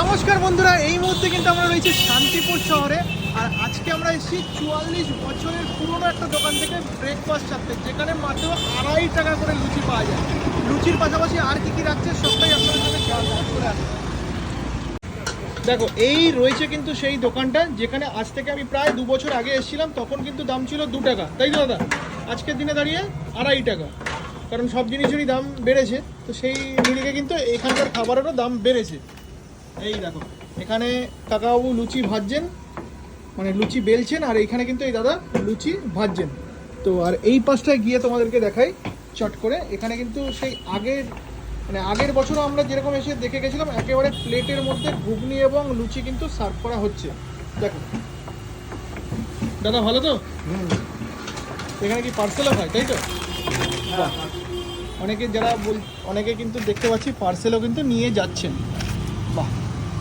নমস্কার বন্ধুরা, এই মুহূর্তে কিন্তু আমরা রয়েছি শান্তিপুর শহরে। আর আজকে আমরা এসেছি 44 বছরের পুরনো একটা দোকান থেকে ব্রেকফাস্ট চাপতে, যেখানে মাত্র 2.5 টাকা করে লুচি পাওয়া যায়। লুচির পাশাপাশি আর কি কি রাখছে সবটাই আপনাদের সঙ্গে শেয়ার করে আসবে। দেখো, এই রয়েছে কিন্তু সেই দোকানটা যেখানে আজ থেকে আমি প্রায় 2 বছর আগে এসেছিলাম। তখন কিন্তু দাম ছিল 2 টাকা, তাই তো দাদা? আজকের দিনে দাঁড়িয়ে 2.5 টাকা, কারণ সব জিনিসেরই দাম বেড়েছে। তো সেই নিরিখে কিন্তু এখানকার খাবারেরও দাম বেড়েছে। এই দেখো, এখানে কাকাবাবু লুচি ভাজছেন, মানে লুচি বেলছেন, আর এইখানে কিন্তু এই দাদা লুচি ভাজছেন। তো আর এই পাশটায় গিয়ে তোমাদেরকে দেখাই চট করে। এখানে কিন্তু সেই আগের বছরও আমরা যেরকম এসে দেখে গেছিলাম, একেবারে প্লেটের মধ্যে ঘুগনি এবং লুচি কিন্তু সার্ভ করা হচ্ছে। দেখো দাদা, ভালো তো? এখানে কি পার্সেলও হয়, তাই তো? অনেকে কিন্তু দেখতে পাচ্ছি পার্সেলও কিন্তু নিয়ে যাচ্ছেন।